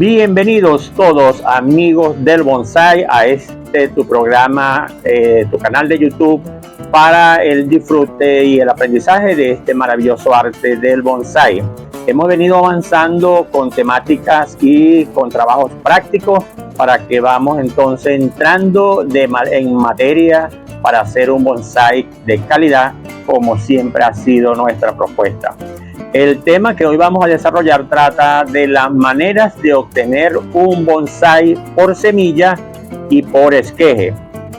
Bienvenidos todos amigos del bonsai a tu programa, tu canal de YouTube para el disfrute y el aprendizaje de este maravilloso arte del bonsai. Hemos venido avanzando con temáticas y con trabajos prácticos para que vamos entonces entrando en materia para hacer un bonsai de calidad, como siempre ha sido nuestra propuesta. El tema que hoy vamos a desarrollar trata de las maneras de obtener un bonsai por semilla y por esqueje,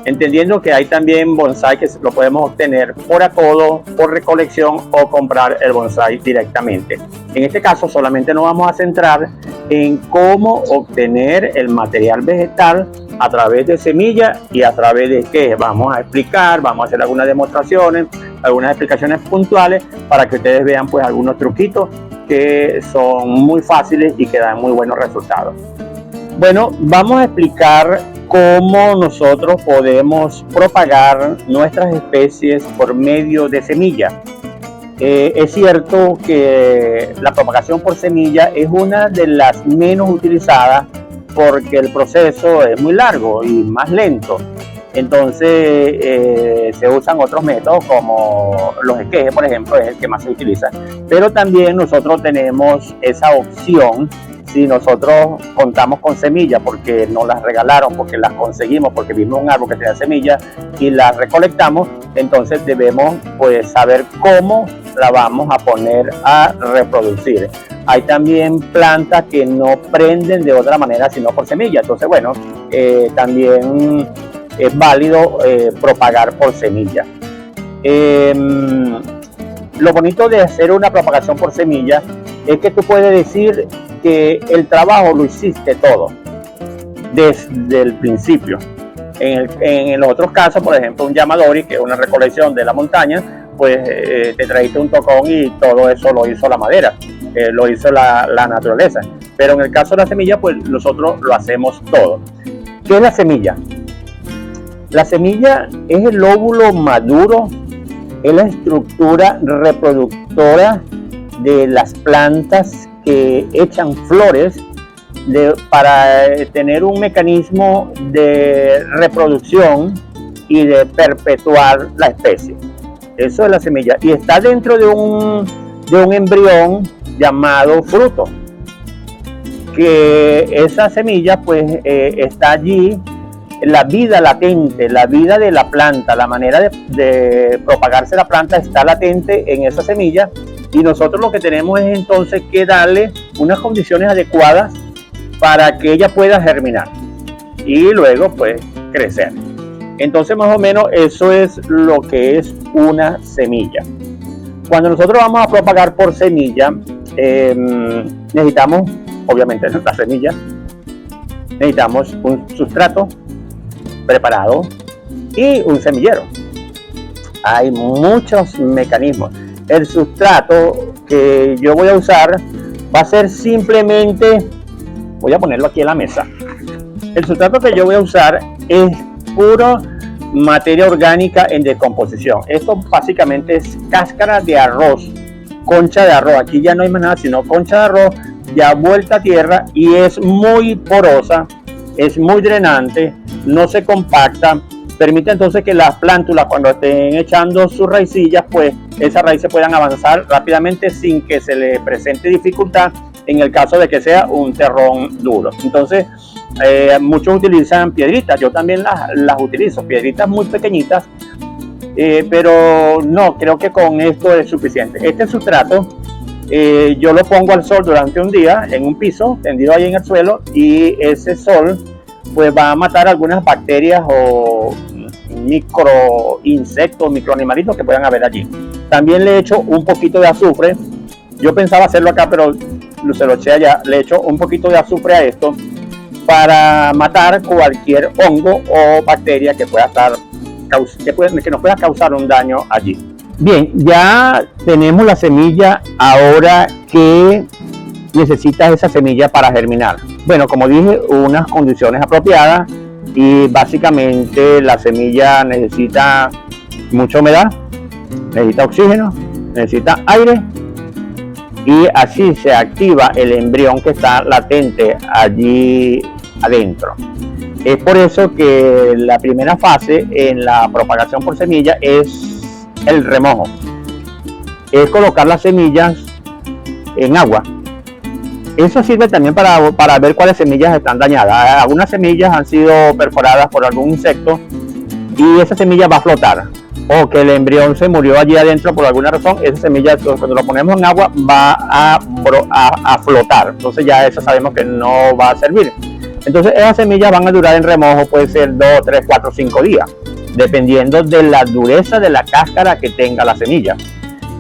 entendiendo que hay también bonsai que lo podemos obtener por acodo, por recolección o comprar el bonsai directamente. En este caso solamente nos vamos a centrar en cómo obtener el material vegetal a través de semilla y a través de esqueje. Vamos a explicar, vamos a hacer algunas demostraciones, algunas explicaciones puntuales para que ustedes vean pues algunos truquitos que son muy fáciles y que dan muy buenos resultados. Bueno, vamos a explicar cómo nosotros podemos propagar nuestras especies por medio de semilla. Es cierto que la propagación por semilla es una de las menos utilizadas porque el proceso es muy largo y más lento. Entonces se usan otros métodos como los esquejes, por ejemplo, es el que más se utiliza. Pero también nosotros tenemos esa opción si nosotros contamos con semillas porque nos las regalaron, porque las conseguimos, porque vimos un árbol que tenía semillas y las recolectamos. Entonces debemos pues saber cómo la vamos a poner a reproducir. Hay también plantas que no prenden de otra manera sino por semilla. Entonces bueno, también es válido propagar por semilla. Lo bonito de hacer una propagación por semilla es que tú puedes decir que el trabajo lo hiciste todo desde el principio. En los otros casos, por ejemplo, un yamadori, que es una recolección de la montaña, pues te trajiste un tocón y todo eso lo hizo la madera, lo hizo la naturaleza. Pero en el caso de la semilla, pues nosotros lo hacemos todo. ¿Qué es la semilla? La semilla es el óvulo maduro, es la estructura reproductora de las plantas que echan flores para tener un mecanismo de reproducción y de perpetuar la especie. Eso es la semilla y está dentro de un embrión llamado fruto, que esa semilla pues está allí. La vida latente, la vida de la planta, la manera de propagarse la planta está latente en esa semilla y nosotros lo que tenemos es entonces que darle unas condiciones adecuadas para que ella pueda germinar y luego pues crecer. Entonces más o menos eso es lo que es una semilla. Cuando nosotros vamos a propagar por semilla, necesitamos obviamente la semilla, necesitamos un sustrato preparado y un semillero. Hay muchos mecanismos. El sustrato que yo voy a usar va a ser simplemente, voy a ponerlo aquí en la mesa. El sustrato que yo voy a usar es puro materia orgánica en descomposición. Esto básicamente es cáscara de arroz, concha de arroz. Aquí ya no hay más nada sino concha de arroz ya vuelta a tierra y es muy porosa, es muy drenante, no se compacta, permite entonces que las plántulas cuando estén echando sus raicillas, pues esas raíces puedan avanzar rápidamente sin que se le presente dificultad en el caso de que sea un terrón duro. Entonces muchos utilizan piedritas, yo también las utilizo, piedritas muy pequeñitas, pero no, creo que con esto es suficiente. Este sustrato yo lo pongo al sol durante un día en un piso tendido ahí en el suelo y ese sol pues va a matar algunas bacterias o micro insectos, microanimalitos que puedan haber allí. También le echo un poquito de azufre. Yo pensaba hacerlo acá pero se lo eché allá. Le echo un poquito de azufre a esto para matar cualquier hongo o bacteria que pueda estar que nos pueda causar un daño allí. Bien, ya tenemos la semilla. Ahora, ¿qué necesita esa semilla para germinar? Bueno, como dije, unas condiciones apropiadas y básicamente la semilla necesita mucha humedad, necesita oxígeno, necesita aire y así se activa el embrión que está latente allí adentro. Es por eso que la primera fase en la propagación por semilla es el remojo. Es colocar las semillas en agua. Eso sirve también para ver cuáles semillas están dañadas. Algunas semillas han sido perforadas por algún insecto y esa semilla va a flotar. O que el embrión se murió allí adentro por alguna razón, esa semilla cuando lo ponemos en agua va a flotar. Entonces ya eso sabemos que no va a servir. Entonces esas semillas van a durar en remojo, puede ser 2, 3, 4, 5 días, dependiendo de la dureza de la cáscara que tenga la semilla.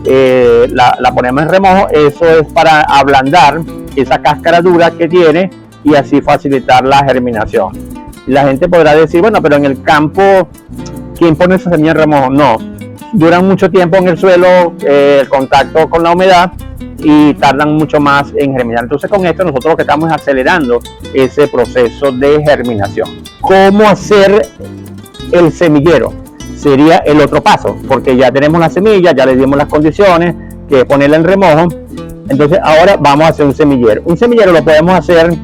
La ponemos en remojo, eso es para ablandar esa cáscara dura que tiene y así facilitar la germinación. La gente podrá decir, bueno, pero en el campo, ¿quién pone esa semilla en remojo? No, duran mucho tiempo en el suelo, el contacto con la humedad, y tardan mucho más en germinar. Entonces con esto nosotros lo que estamos es acelerando ese proceso de germinación. ¿Cómo hacer el semillero? Sería el otro paso, porque ya tenemos la semilla, ya le dimos las condiciones, que es ponerla en remojo. Entonces ahora vamos a hacer un semillero. Un semillero lo podemos hacer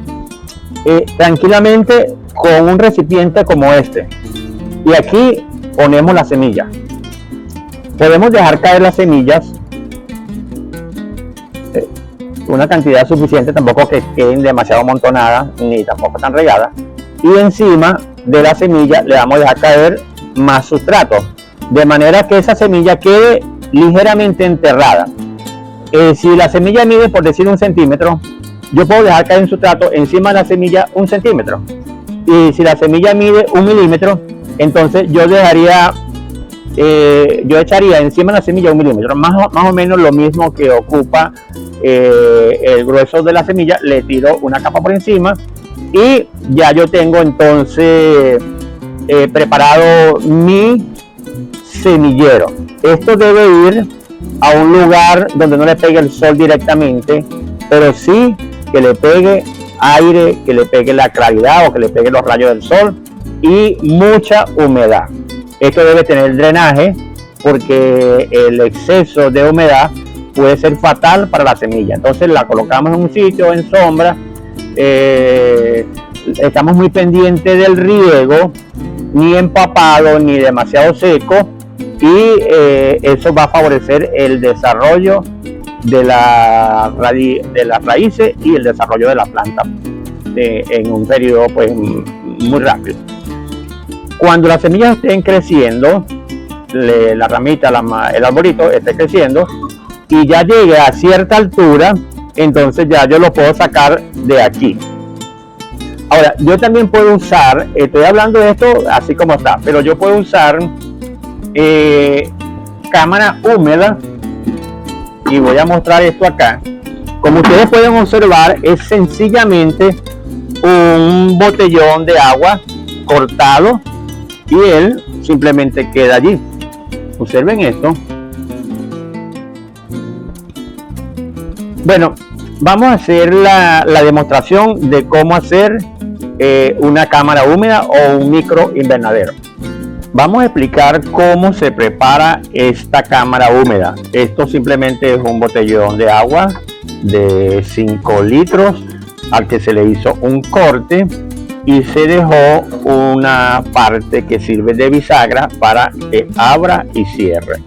tranquilamente con un recipiente como este. Y aquí ponemos la semilla. Podemos dejar caer las semillas una cantidad suficiente, tampoco que queden demasiado amontonadas ni tampoco tan regadas, y encima de la semilla le vamos a dejar caer más sustrato, de manera que esa semilla quede ligeramente enterrada. Si la semilla mide, por decir, 1 centímetro, yo puedo dejar caer en sustrato encima de la semilla 1 centímetro, y si la semilla mide 1 milímetro, entonces yo dejaría yo echaría encima de la semilla 1 milímetro, más o menos lo mismo que ocupa el grueso de la semilla. Le tiro una capa por encima y ya yo tengo entonces preparado mi semillero. Esto debe ir a un lugar donde no le pegue el sol directamente, pero sí que le pegue aire, que le pegue la claridad o que le pegue los rayos del sol y mucha humedad. Esto debe tener drenaje porque el exceso de humedad puede ser fatal para la semilla. Entonces la colocamos en un sitio en sombra, estamos muy pendientes del riego, ni empapado ni demasiado seco, y eso va a favorecer el desarrollo de las raíces y el desarrollo de la planta en un periodo pues muy rápido. Cuando las semillas estén creciendo, la ramita, el arbolito esté creciendo y ya llegue a cierta altura, entonces ya yo lo puedo sacar de aquí. Ahora, yo también puedo usar, estoy hablando de esto así como está, pero yo puedo usar cámara húmeda, y voy a mostrar esto acá. Como ustedes pueden observar, es sencillamente un botellón de agua cortado y él simplemente queda allí. Observen esto. Bueno, vamos a hacer la demostración de cómo hacer una cámara húmeda o un micro invernadero. Vamos a explicar cómo se prepara esta cámara húmeda. Esto simplemente es un botellón de agua de 5 litros al que se le hizo un corte y se dejó una parte que sirve de bisagra para que abra y cierre.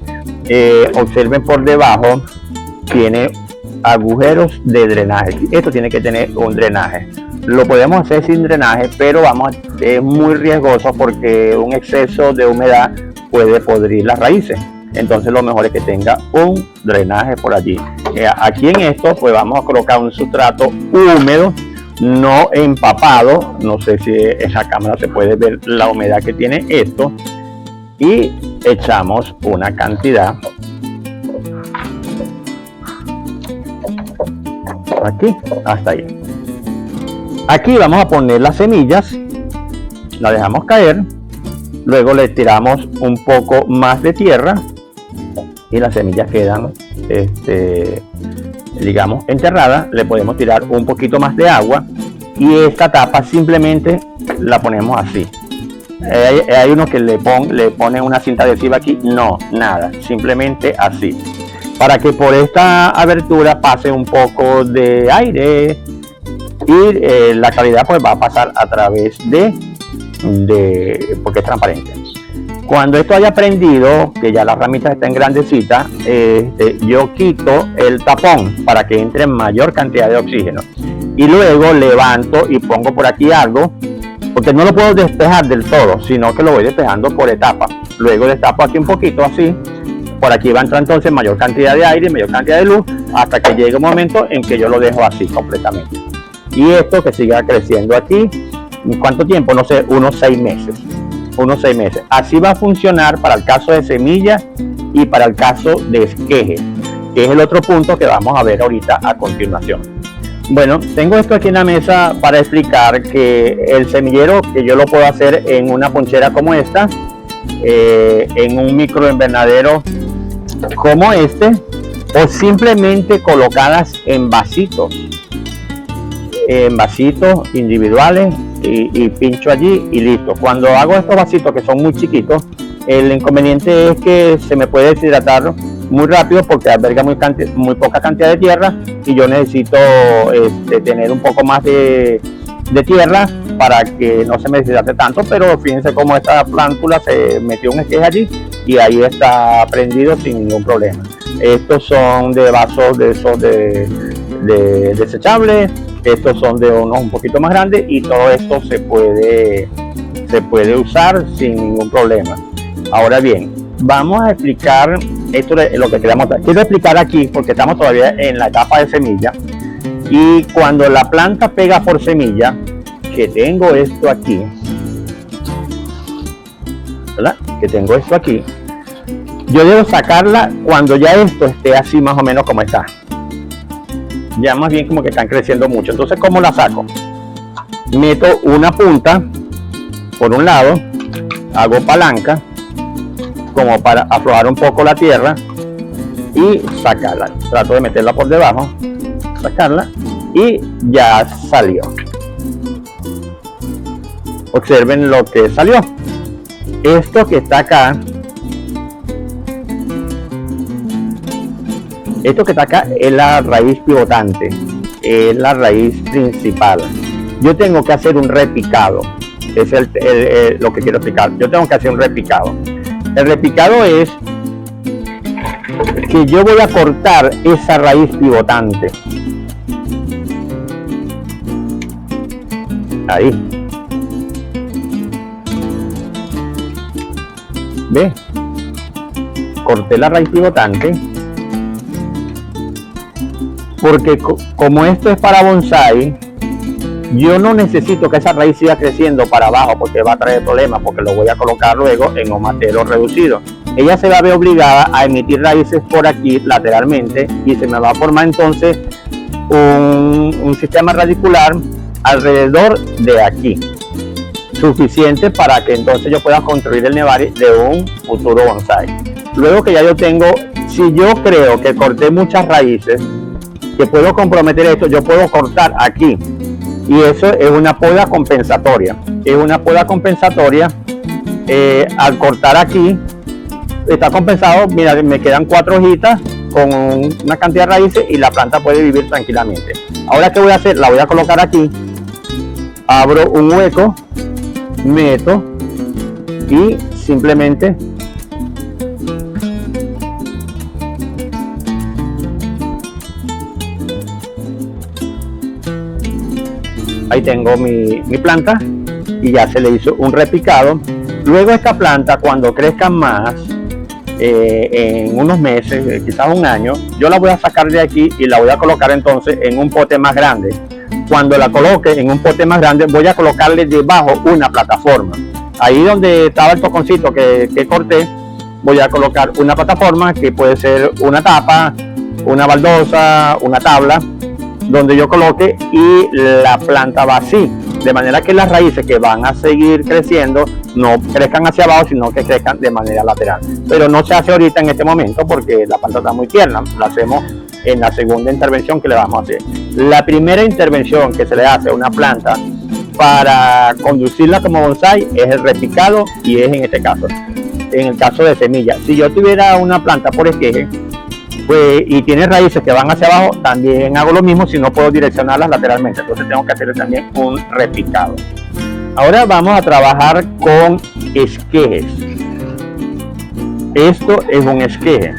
Observen, por debajo tiene agujeros de drenaje. Esto tiene que tener un drenaje. Lo podemos hacer sin drenaje, pero es muy riesgoso porque un exceso de humedad puede podrir las raíces. Entonces lo mejor es que tenga un drenaje por allí. Aquí en esto pues vamos a colocar un sustrato húmedo, no empapado. No sé si en la cámara se puede ver la humedad que tiene esto, y echamos una cantidad aquí hasta ahí. Aquí vamos a poner las semillas, la dejamos caer, luego le tiramos un poco más de tierra y las semillas quedan digamos enterradas. Le podemos tirar un poquito más de agua y esta tapa simplemente la ponemos así. Hay unos que le ponen una cinta adhesiva aquí. No, nada, simplemente así, para que por esta abertura pase un poco de aire y la calidad pues va a pasar a través porque es transparente. Cuando esto haya prendido, que ya las ramitas estén grandecitas, yo quito el tapón para que entre mayor cantidad de oxígeno y luego levanto y pongo por aquí algo, porque no lo puedo despejar del todo, sino que lo voy despejando por etapas. Luego destapo aquí un poquito así, por aquí va a entrar entonces mayor cantidad de aire, mayor cantidad de luz, hasta que llegue un momento en que yo lo dejo así completamente. Y esto que siga creciendo aquí, ¿en cuánto tiempo? No sé, unos 6 meses. Así va a funcionar para el caso de semilla y para el caso de esqueje, que es el otro punto que vamos a ver ahorita a continuación. Bueno, tengo esto aquí en la mesa para explicar que el semillero, que yo lo puedo hacer en una ponchera como esta, en un microinvernadero como este, o simplemente colocadas en vasitos individuales y pincho allí y listo. Cuando hago estos vasitos que son muy chiquitos, el inconveniente es que se me puede deshidratar muy rápido porque alberga muy poca cantidad de tierra y yo necesito tener un poco más de tierra para que no se me deshidrate tanto. Pero fíjense cómo esta plántula se metió un esqueje allí y ahí está prendido sin ningún problema. Estos son de vasos de esos de desechables, estos son de unos un poquito más grandes y todo esto se puede usar sin ningún problema. Ahora bien, vamos a explicar esto de lo que queremos. Quiero explicar aquí porque estamos todavía en la etapa de semilla, y cuando la planta pega por semilla, que tengo esto aquí, ¿verdad? Que tengo esto aquí, yo debo sacarla cuando ya esto esté así más o menos como está. Ya más bien como que están creciendo mucho. Entonces, ¿cómo la saco? Meto una punta por un lado, hago palanca como para aflojar un poco la tierra y sacarla. Trato de meterla por debajo, sacarla y ya salió. Observen lo que salió. Esto que está acá, es la raíz pivotante, es la raíz principal. Yo tengo que hacer un repicado, es lo que quiero explicar. Yo tengo que hacer un repicado. El repicado es que yo voy a cortar esa raíz pivotante. Ahí. ¿Ve? Corté la raíz pivotante. Porque como esto es para bonsái, yo no necesito que esa raíz siga creciendo para abajo porque va a traer problemas, porque lo voy a colocar luego en un matero reducido. Ella se va a ver obligada a emitir raíces por aquí lateralmente y se me va a formar entonces un sistema radicular alrededor de aquí, suficiente para que entonces yo pueda construir el nevari de un futuro bonsái. Luego que ya yo tengo, si yo creo que corté muchas raíces, que puedo comprometer esto, yo puedo cortar aquí, y eso es una poda compensatoria. Al cortar aquí está compensado. Mira, me quedan 4 hojitas con una cantidad de raíces y la planta puede vivir tranquilamente. Ahora, ¿qué voy a hacer? La voy a colocar aquí, abro un hueco, meto y simplemente ahí tengo mi planta y ya se le hizo un repicado. Luego esta planta, cuando crezcan más, en unos meses, quizás un año, yo la voy a sacar de aquí y la voy a colocar entonces en un pote más grande. Cuando la coloque en un pote más grande, voy a colocarle debajo una plataforma. Ahí donde estaba el toconcito que corté, voy a colocar una plataforma que puede ser una tapa, una baldosa, una tabla, donde yo coloque, y la planta va así, de manera que las raíces que van a seguir creciendo no crezcan hacia abajo, sino que crezcan de manera lateral. Pero no se hace ahorita en este momento porque la planta está muy tierna. Lo hacemos en la segunda intervención que le vamos a hacer. La primera intervención que se le hace a una planta para conducirla como bonsái es el repicado, y es en este caso, en el caso de semilla. Si yo tuviera una planta por esqueje, pues, y tiene raíces que van hacia abajo, también hago lo mismo si no puedo direccionarlas lateralmente. Entonces tengo que hacer también un repicado. Ahora vamos a trabajar con esquejes. Esto es un esqueje,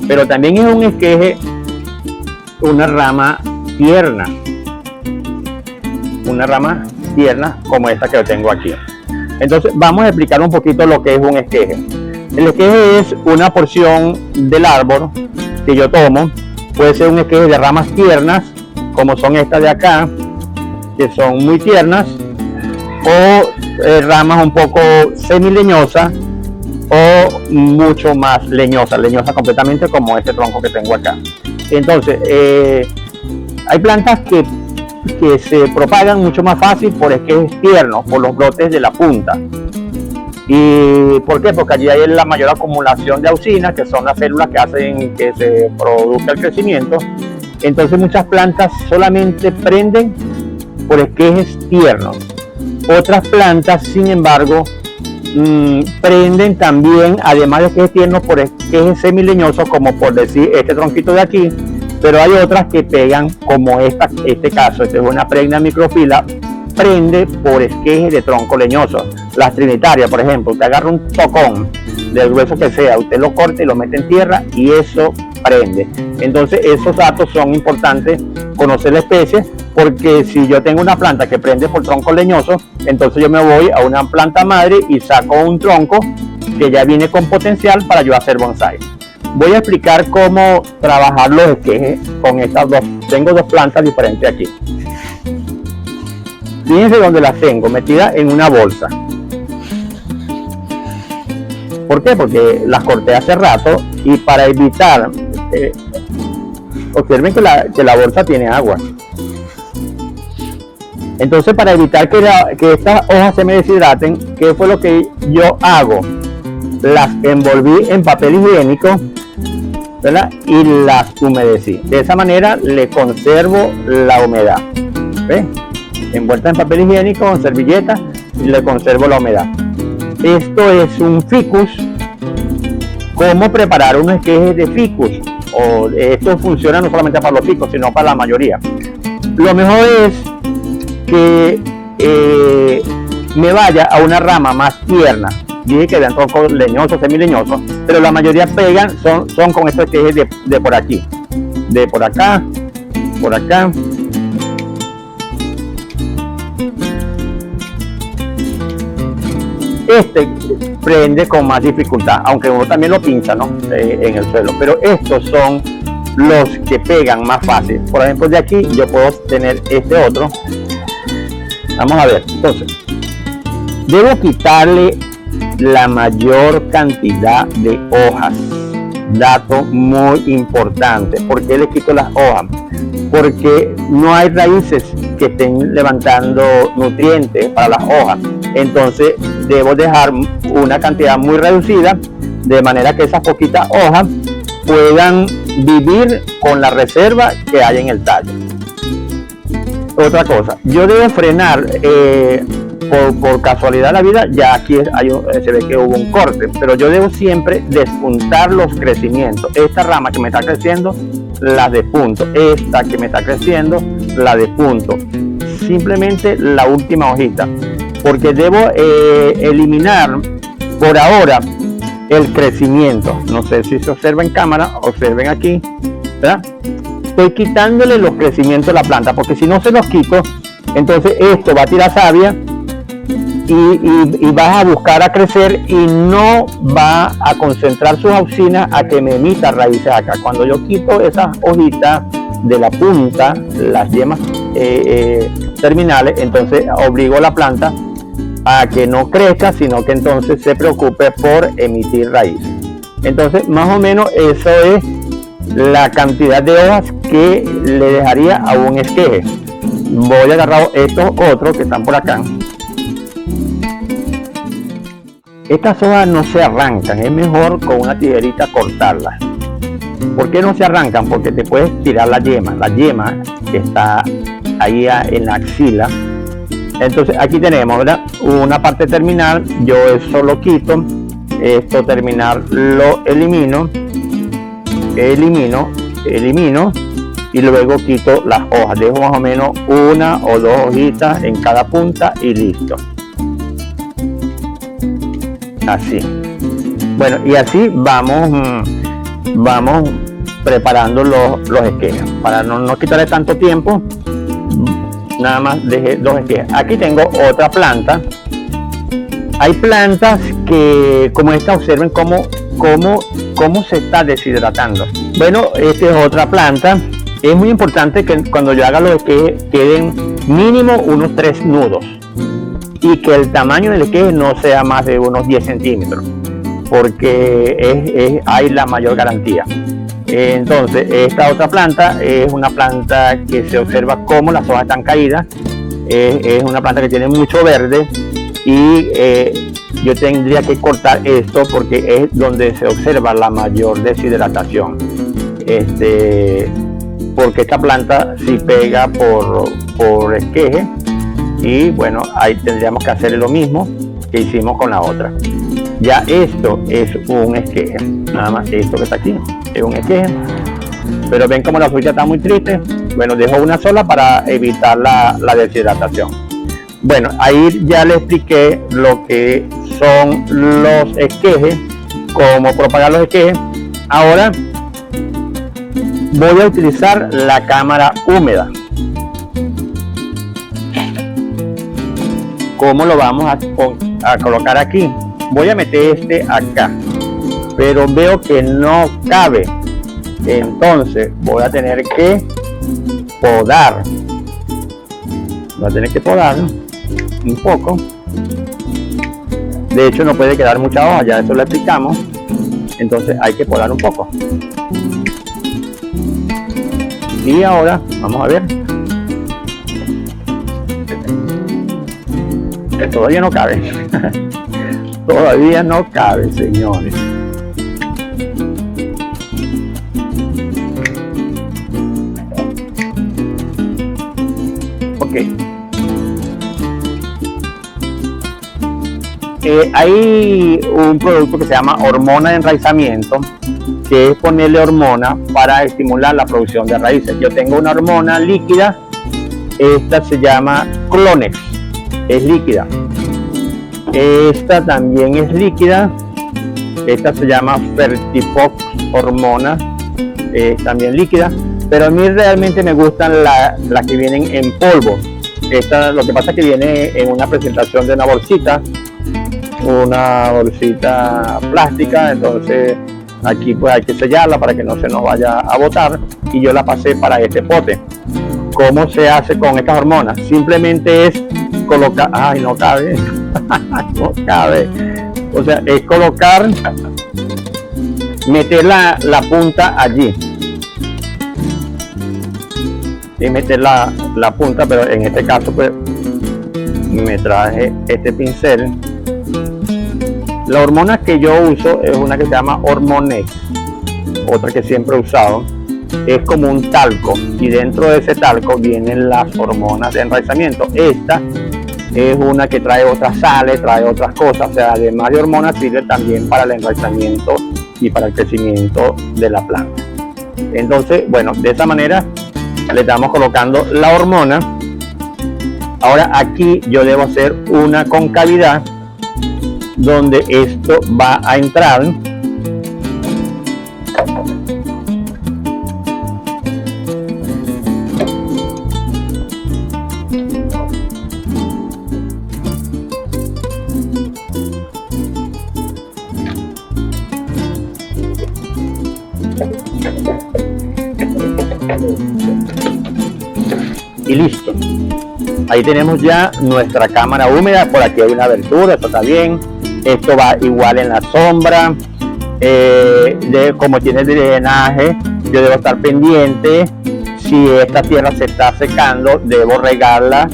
pero también es un esqueje, una rama tierna. Una rama tierna como esta que yo tengo aquí. Entonces vamos a explicar un poquito lo que es un esqueje. El esqueje es una porción del árbol que yo tomo. Puede ser un esqueje de ramas tiernas, como son estas de acá, que son muy tiernas, o ramas un poco semileñosas, o mucho más leñosas completamente, como este tronco que tengo acá. Entonces hay plantas que se propagan mucho más fácil por esquejes tiernos, por los brotes de la punta. ¿Y por qué? Porque allí hay la mayor acumulación de auxinas, que son las células que hacen que se produzca el crecimiento. Entonces muchas plantas solamente prenden por esquejes tiernos. Otras plantas, sin embargo, prenden también, además de esquejes tiernos, por esquejes semileñosos, como por decir este tronquito de aquí. Pero hay otras que pegan, como este caso. Esta es una Pregna microphylla, prende por esquejes de tronco leñoso. Las trinitarias, por ejemplo, usted agarra un tocón del grueso que sea, usted lo corta y lo mete en tierra y eso prende. Entonces esos datos son importantes, conocer la especie, porque si yo tengo una planta que prende por tronco leñoso, entonces yo me voy a una planta madre y saco un tronco que ya viene con potencial para yo hacer bonsai. Voy a explicar cómo trabajar los esquejes con estas dos. Tengo dos plantas diferentes aquí. Fíjense dónde las tengo, metidas en una bolsa. ¿Por qué? Porque las corté hace rato y para evitar, observen que la bolsa tiene agua. Entonces, para evitar que estas hojas se me deshidraten, ¿qué fue lo que yo hago? Las envolví en papel higiénico, ¿verdad? Y las humedecí. De esa manera le conservo la humedad. ¿Ves? Envuelta en papel higiénico con servilleta y le conservo la humedad. Esto es un ficus. ¿Cómo preparar un esqueje de ficus? Esto funciona no solamente para los ficus, sino para la mayoría. Lo mejor es que me vaya a una rama más tierna. Dije que vean troncos leñosos, semileñosos, pero la mayoría pegan, son con estos esquejes de por aquí, de por acá, por acá. Este prende con más dificultad, aunque uno también lo pincha, ¿no? En el suelo, pero estos son los que pegan más fácil. Por ejemplo, de aquí yo puedo tener este otro. Vamos a ver. Entonces, debo quitarle la mayor cantidad de hojas. Dato muy importante. ¿Por qué le quito las hojas? Porque no hay raíces que estén levantando nutrientes para las hojas. Entonces debo dejar una cantidad muy reducida, de manera que esas poquitas hojas puedan vivir con la reserva que hay en el tallo. Otra cosa, yo debo frenar, por casualidad de la vida, ya aquí se ve que hubo un corte, pero yo debo siempre despuntar los crecimientos. Esta rama que me está creciendo, la despunto. Esta que me está creciendo, la despunto. Simplemente la última hojita, porque debo eliminar por ahora el crecimiento. No sé si se observa en cámara, observen aquí, ¿verdad? Estoy quitándole los crecimientos a la planta, porque si no se los quito, entonces esto va a tirar savia y vas a buscar a crecer y no va a concentrar sus auxinas a que me emita raíces acá. Cuando yo quito esas hojitas de la punta, las yemas terminales, entonces obligo a la planta a que no crezca, sino que entonces se preocupe por emitir raíces. Entonces, más o menos eso es la cantidad de hojas que le dejaría a un esqueje. Voy a agarrar estos otros que están por acá. Estas hojas no se arrancan, es mejor con una tijerita cortarlas. ¿Por qué no se arrancan? Porque te puedes tirar la yema que está ahí en la axila. Entonces aquí tenemos, ¿verdad?, una parte terminal. Yo eso lo quito, esto terminal lo elimino elimino y luego quito las hojas. Dejo más o menos una o dos hojitas en cada punta y listo. Así. Bueno, y así vamos preparando los esquejes. Para no quitarle tanto tiempo, nada más dejé 2 esquejes. Aquí tengo otra planta. Hay plantas que, como esta, observen cómo se está deshidratando. Bueno, esta es otra planta. Es muy importante que cuando yo haga los esquejes queden mínimo unos 3 nudos y que el tamaño del esqueje no sea más de unos 10 centímetros, porque hay la mayor garantía. Entonces, esta otra planta es una planta que se observa cómo las hojas están caídas. Es una planta que tiene mucho verde y yo tendría que cortar esto porque es donde se observa la mayor deshidratación. Porque esta planta sí pega por esqueje, y bueno, ahí tendríamos que hacer lo mismo que hicimos con la otra. Ya esto es un esqueje, nada más esto que está aquí es un esqueje, pero ven como la fruta está muy triste. Bueno, dejo una sola para evitar la deshidratación. Bueno, ahí ya les expliqué lo que son los esquejes, cómo propagar los esquejes. Ahora voy a utilizar la cámara húmeda. ¿Cómo lo vamos a colocar aquí? Voy a meter este acá, pero veo que no cabe, entonces voy a tener que podar. Voy a tener que podar un poco. De hecho, no puede quedar mucha hoja, ya eso lo explicamos. Entonces hay que podar un poco. Y ahora vamos a ver. Todavía no cabe. Todavía no cabe, señores. Ok. Hay un producto que se llama hormona de enraizamiento, que es ponerle hormona para estimular la producción de raíces. Yo tengo una hormona líquida, esta se llama Clonex, es líquida. Esta también es líquida, esta se llama Fertifox hormona, también líquida, pero a mí realmente me gustan las que vienen en polvo. Esta, lo que pasa es que viene en una presentación de una bolsita plástica, entonces aquí pues hay que sellarla para que no se nos vaya a botar, y yo la pasé para este pote. ¿Cómo se hace con estas hormonas? Simplemente es colocar, ay, no cabe, no cabe, o sea, es colocar, meter la punta allí y meter la punta, pero en este caso pues me traje este pincel. La hormona que yo uso es una que se llama Hormonex, otra que siempre he usado. Es como un talco, y dentro de ese talco vienen las hormonas de enraizamiento. Esta es una que trae otras sales, trae otras cosas, o sea, además de hormonas sirve también para el enraizamiento y para el crecimiento de la planta. Entonces, bueno, de esa manera le estamos colocando la hormona. Ahora aquí yo debo hacer una concavidad donde esto va a entrar. Y listo. Ahí tenemos ya nuestra cámara húmeda. Por aquí hay una abertura, esto está bien. Esto va igual en la sombra. Como tiene drenaje, yo debo estar pendiente. Si esta tierra se está secando, debo regarla.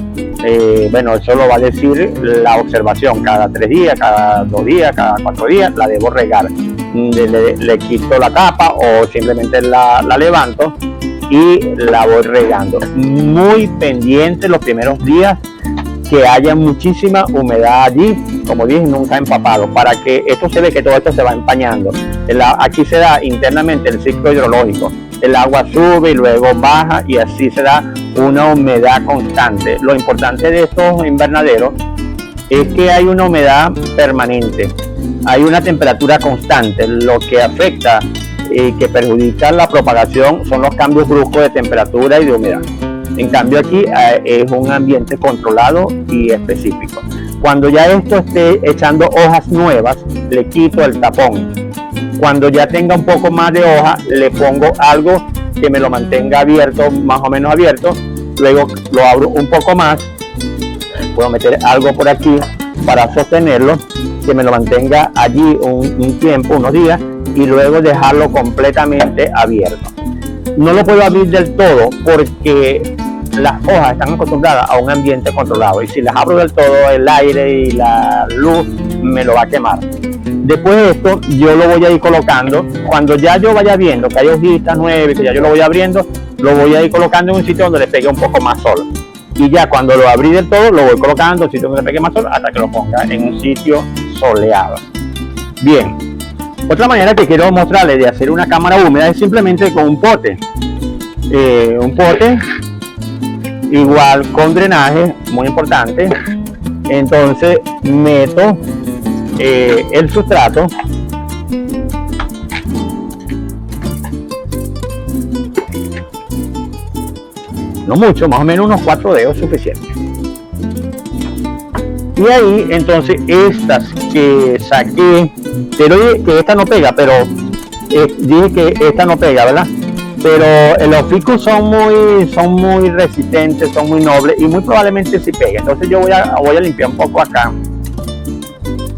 Bueno, eso lo va a decir la observación. Cada 3 días, cada 2 días, cada 4 días la debo regar. Le quito la tapa o simplemente la levanto y la voy regando. Muy pendiente los primeros días que haya muchísima humedad allí, como dije, nunca empapado, para que esto se ve que todo esto se va empañando. Aquí se da internamente el ciclo hidrológico, el agua sube y luego baja y así se da una humedad constante. Lo importante de estos invernaderos es que hay una humedad permanente, hay una temperatura constante. Lo que afecta y que perjudica la propagación son los cambios bruscos de temperatura y de humedad. En cambio aquí es un ambiente controlado y específico. Cuando ya esto esté echando hojas nuevas, le quito el tapón. Cuando ya tenga un poco más de hoja, le pongo algo que me lo mantenga abierto, más o menos abierto. Luego lo abro un poco más. Puedo meter algo por aquí para sostenerlo, que me lo mantenga allí un tiempo, unos días, y luego dejarlo completamente abierto. No lo puedo abrir del todo porque las hojas están acostumbradas a un ambiente controlado, y si las abro del todo, el aire y la luz me lo va a quemar. Después de esto yo lo voy a ir colocando. Cuando ya yo vaya viendo que hay hojitas nuevas, que ya yo lo voy abriendo, lo voy a ir colocando en un sitio donde le pegue un poco más sol, y ya cuando lo abrí del todo lo voy colocando en un sitio donde le pegue más sol hasta que lo ponga en un sitio soleado. Bien, otra manera que quiero mostrarles de hacer una cámara húmeda es simplemente con un pote igual con drenaje, muy importante. Entonces meto el sustrato, no mucho, más o menos unos 4 dedos suficientes. Y ahí entonces estas que saqué, pero que esta no pega, pero dije que esta no pega, ¿verdad? Pero los ficus son muy resistentes, son muy nobles y muy probablemente sí pega. Entonces yo voy a limpiar un poco acá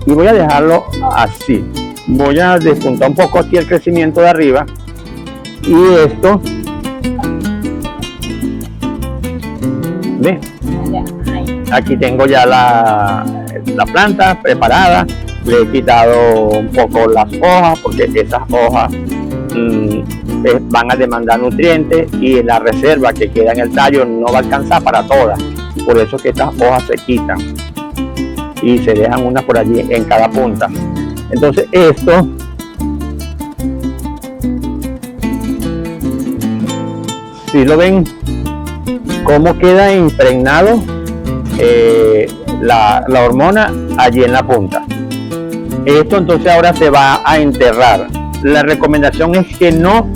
y voy a dejarlo así. Voy a despuntar un poco aquí el crecimiento de arriba, y esto, ¿ves? Aquí tengo ya la planta preparada. Le he quitado un poco las hojas porque esas hojas van a demandar nutrientes y la reserva que queda en el tallo no va a alcanzar para todas. Por eso que estas hojas se quitan y se dejan unas por allí en cada punta. Entonces esto si lo ven cómo queda impregnado la hormona allí en la punta. Esto entonces ahora se va a enterrar. La recomendación es que no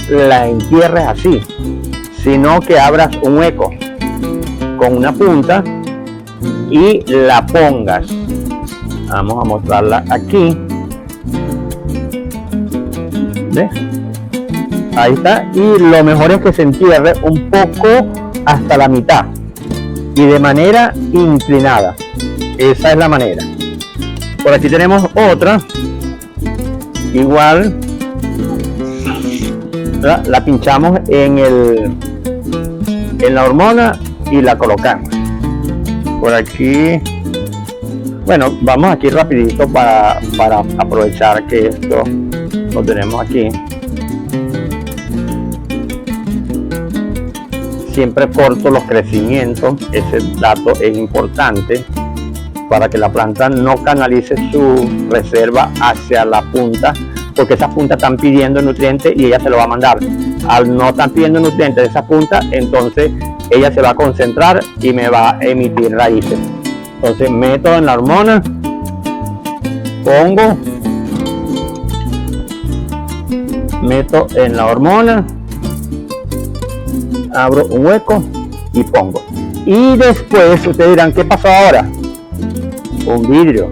la entierres así, sino que abras un hueco con una punta y la pongas. Vamos a mostrarla aquí. ¿Ves? Ahí está. Y lo mejor es que se entierre un poco hasta la mitad y de manera inclinada. Esa es la manera. Por aquí tenemos otra igual. La pinchamos en la hormona y la colocamos por aquí. Bueno, vamos aquí rapidito para aprovechar que esto lo tenemos aquí. Siempre corto los crecimientos, ese dato es importante para que la planta no canalice su reserva hacia la punta, porque esas puntas están pidiendo nutrientes y ella se lo va a mandar. Al no estar pidiendo nutrientes de esa punta, entonces ella se va a concentrar y me va a emitir raíces. Entonces meto en la hormona, pongo, meto en la hormona, abro un hueco y pongo. Y después ustedes dirán, ¿qué pasó ahora? Un vidrio.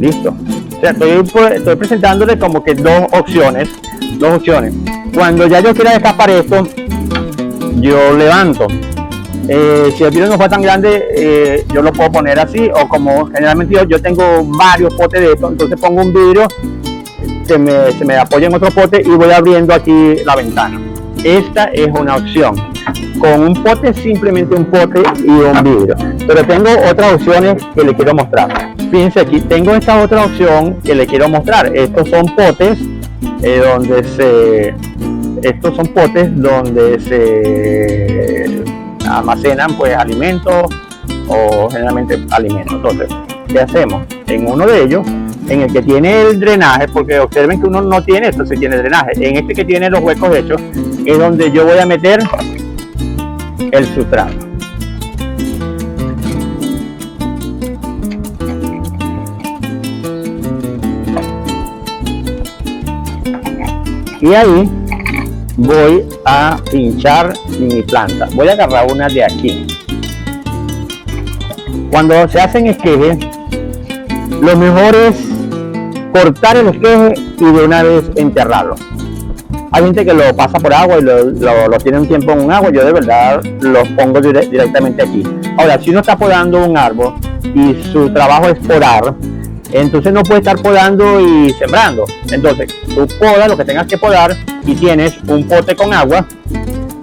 Listo. O sea, estoy presentándole como que dos opciones. Cuando ya yo quiera escapar esto, yo levanto. Si el vidrio no fue tan grande, yo lo puedo poner así, o como generalmente yo tengo varios potes de esto, entonces pongo un vidrio que se me apoya en otro pote y voy abriendo aquí la ventana. Esta es una opción. Con un pote, simplemente un pote y un vidrio. Pero tengo otras opciones que le quiero mostrar. Fíjense aquí, tengo esta otra opción que le quiero mostrar. Estos son potes donde estos son potes donde se almacenan pues alimentos o generalmente alimentos. Entonces, ¿qué hacemos? En uno de ellos, en el que tiene el drenaje, porque observen que uno no tiene esto, si tiene drenaje, en este que tiene los huecos hechos, es donde yo voy a meter el sustrato. Y ahí voy a pinchar mi planta. Voy a agarrar una de aquí. Cuando se hacen esquejes, lo mejor es cortar el esqueje y de una vez enterrarlo. Hay gente que lo pasa por agua y lo tiene un tiempo en un agua. Yo de verdad los pongo directamente aquí. Ahora, si uno está podando un árbol y su trabajo es podar, entonces no puede estar podando y sembrando. Entonces tú podas lo que tengas que podar y tienes un pote con agua,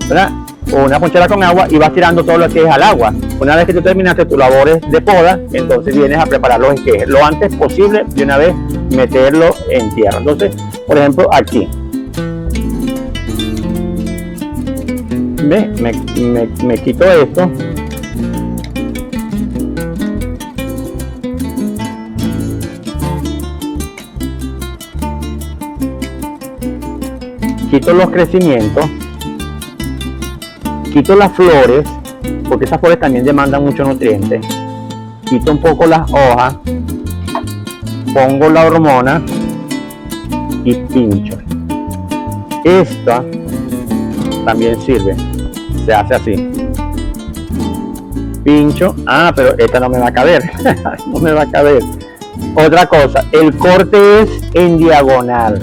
¿verdad? O una ponchera con agua y vas tirando todo lo que es al agua. Una vez que tú terminaste tus labores de poda, entonces vienes a preparar los esquejes. Lo antes posible, de una vez, meterlo en tierra. Entonces, por ejemplo, aquí. ¿Ves? Me quito esto. Quito los crecimientos, quito las flores, porque esas flores también demandan muchos nutrientes. Quito un poco las hojas, pongo la hormona y pincho. Esta también sirve, se hace así. Pincho, pero esta no me va a caber, no me va a caber. Otra cosa, el corte es en diagonal,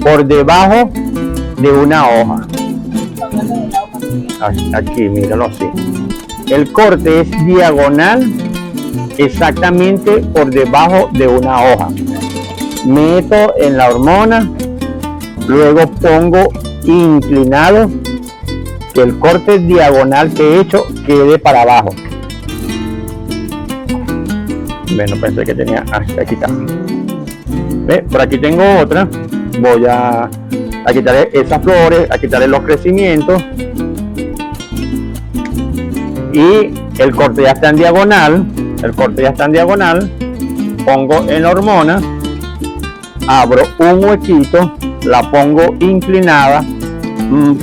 por debajo de una hoja. Aquí, míralo así. El corte es diagonal exactamente por debajo de una hoja. Meto en la hormona, luego pongo inclinado, que el corte diagonal que he hecho quede para abajo. Bueno, pensé que tenía, aquí está. ¿Ve? Por aquí tengo otra. Voy a quitarle esas flores, a quitarle los crecimientos, y el corte ya está en diagonal. Pongo en la hormona, abro un huequito, la pongo inclinada,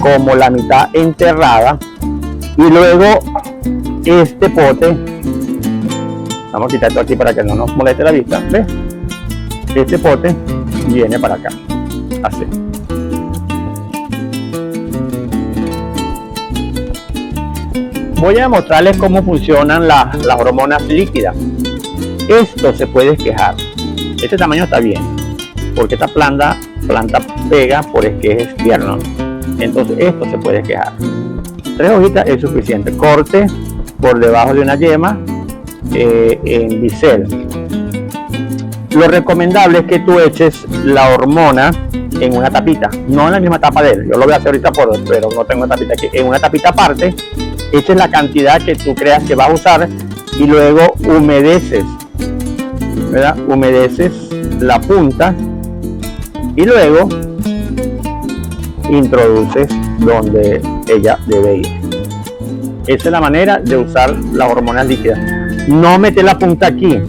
como la mitad enterrada, y luego este pote, vamos a quitar esto aquí para que no nos moleste la vista. ¿Ves? Este pote viene para acá, así. Voy a mostrarles cómo funcionan las hormonas líquidas. Esto se puede esquejar. Este tamaño está bien, porque esta planta pega por esquejes tiernos. Entonces esto se puede esquejar. 3 hojitas es suficiente. Corte por debajo de una yema en bisel. Lo recomendable es que tú eches la hormona en una tapita, no en la misma tapa de él. Yo lo voy a hacer ahorita pero no tengo tapita aquí. En una tapita aparte, eches la cantidad que tú creas que vas a usar y luego humedeces, ¿verdad? Humedeces la punta y luego introduces donde ella debe ir. Esa es la manera de usar las hormonas líquidas. No meter la punta aquí,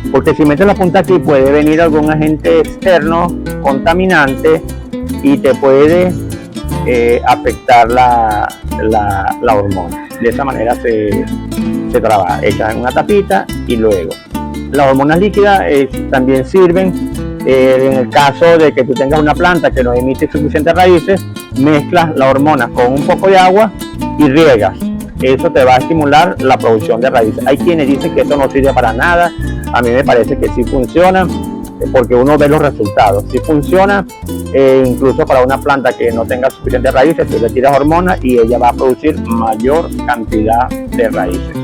porque si metes la punta aquí puede venir algún agente externo contaminante y te puede afectar la hormona. De esa manera se trabaja, echas en una tapita y luego. Las hormonas líquidas también sirven en el caso de que tú tengas una planta que no emite suficientes raíces. Mezclas la hormona con un poco de agua y riegas. Eso te va a estimular la producción de raíces. Hay quienes dicen que esto no sirve para nada. A mí me parece que sí funciona, porque uno ve los resultados. Sí funciona, incluso para una planta que no tenga suficientes raíces, tú le tiras hormonas y ella va a producir mayor cantidad de raíces.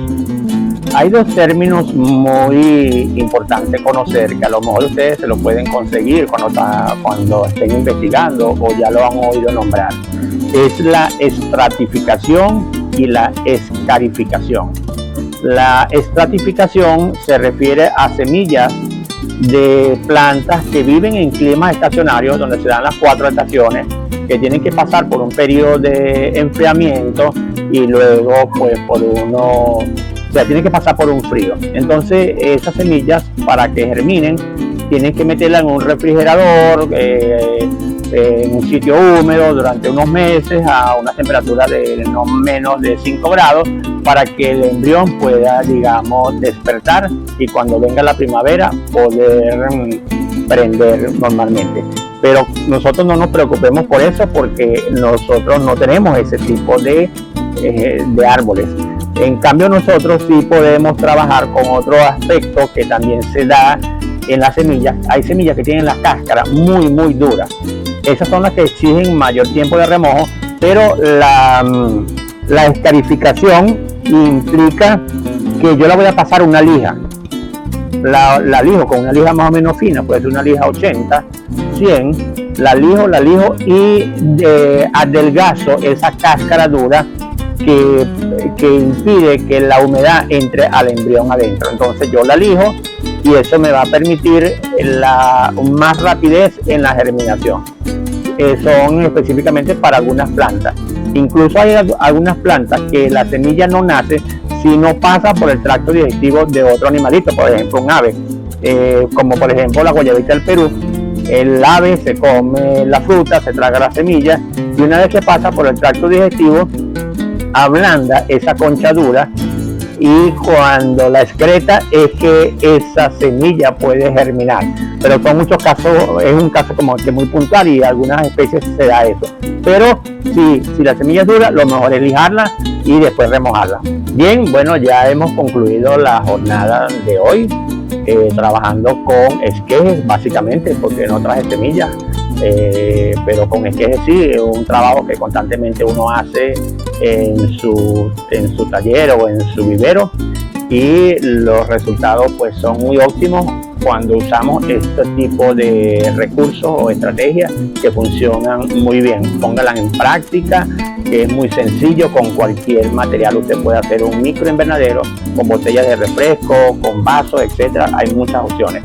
Hay 2 términos muy importantes conocer, que a lo mejor ustedes se lo pueden conseguir cuando estén investigando o ya lo han oído nombrar. Es la estratificación y la escarificación. La estratificación se refiere a semillas de plantas que viven en climas estacionarios donde se dan las 4 estaciones, que tienen que pasar por un periodo de enfriamiento y luego pues o sea, tienen que pasar por un frío. Entonces esas semillas, para que germinen, tienen que meterlas en un refrigerador, en un sitio húmedo durante unos meses a una temperatura de no menos de 5 grados, para que el embrión pueda, digamos, despertar y cuando venga la primavera poder prender normalmente. Pero nosotros no nos preocupemos por eso, porque nosotros no tenemos ese tipo de árboles. En cambio, nosotros sí podemos trabajar con otro aspecto que también se da en las semillas. Hay semillas que tienen las cáscaras muy duras. Esas son las que exigen mayor tiempo de remojo, pero la escarificación implica que yo la voy a pasar una lija. La lijo con una lija más o menos fina, puede ser una lija 80, 100, la lijo y adelgazo esa cáscara dura que impide que la humedad entre al embrión adentro. Entonces yo la lijo y eso me va a permitir más rapidez en la germinación. Son específicamente para algunas plantas. Incluso hay algunas plantas que la semilla no nace si no pasa por el tracto digestivo de otro animalito, por ejemplo un ave, como por ejemplo la guayabita del Perú. El ave se come la fruta, se traga la semilla y una vez que pasa por el tracto digestivo ablanda esa concha dura, y cuando la excreta es que esa semilla puede germinar. Pero son muchos casos, es un caso como que muy puntual y algunas especies se da eso. Pero si la semilla es dura, lo mejor es lijarla y después remojarla. Bien, bueno, ya hemos concluido la jornada de hoy trabajando con esquejes básicamente, porque no traje semillas. Pero con esquejes sí, es un trabajo que constantemente uno hace en su taller o en su vivero, y los resultados pues son muy óptimos cuando usamos este tipo de recursos o estrategias que funcionan muy bien. Pónganlas en práctica, que es muy sencillo. Con cualquier material usted puede hacer un microinvernadero, con botellas de refresco, con vasos, etcétera. Hay muchas opciones.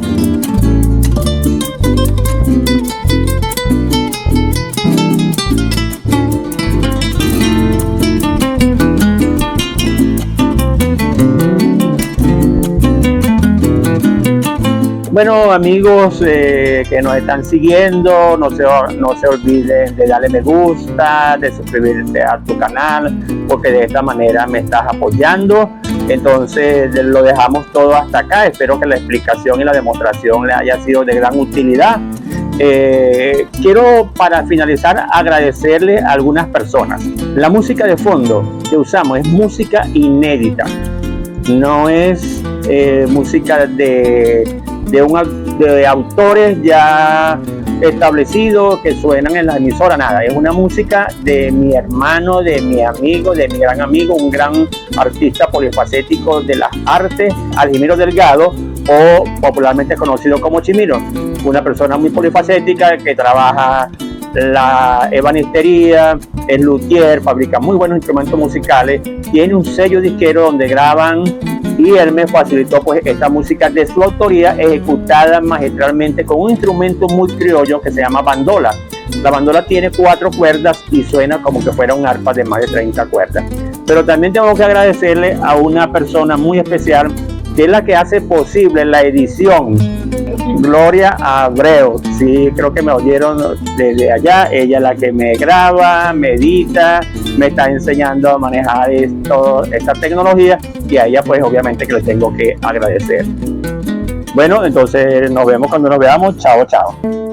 Bueno, amigos que nos están siguiendo, no se olviden de darle me gusta, de suscribirte a tu canal, porque de esta manera me estás apoyando. Entonces lo dejamos todo hasta acá. Espero que la explicación y la demostración le haya sido de gran utilidad. Quiero, para finalizar, agradecerle a algunas personas. La música de fondo que usamos es música inédita, no es música de autores ya establecidos que suenan en la emisora, nada. Es una música de mi hermano, de mi amigo, de mi gran amigo, un gran artista polifacético de las artes, Algimiro Delgado, o popularmente conocido como Chimiro. Una persona muy polifacética que trabaja la ebanistería, es luthier, fabrica muy buenos instrumentos musicales, tiene un sello disquero donde graban, y él me facilitó pues esta música de su autoría, ejecutada magistralmente con un instrumento muy criollo que se llama bandola. La bandola tiene 4 cuerdas y suena como que fuera un arpa de más de 30 cuerdas. Pero también tengo que agradecerle a una persona muy especial, que es la que hace posible la edición, Gloria Abreu. Sí, creo que me oyeron desde allá. Ella es la que me graba, me edita, me está enseñando a manejar esta tecnología, y a ella pues obviamente que le tengo que agradecer. Bueno, entonces nos vemos cuando nos veamos. Chao, chao.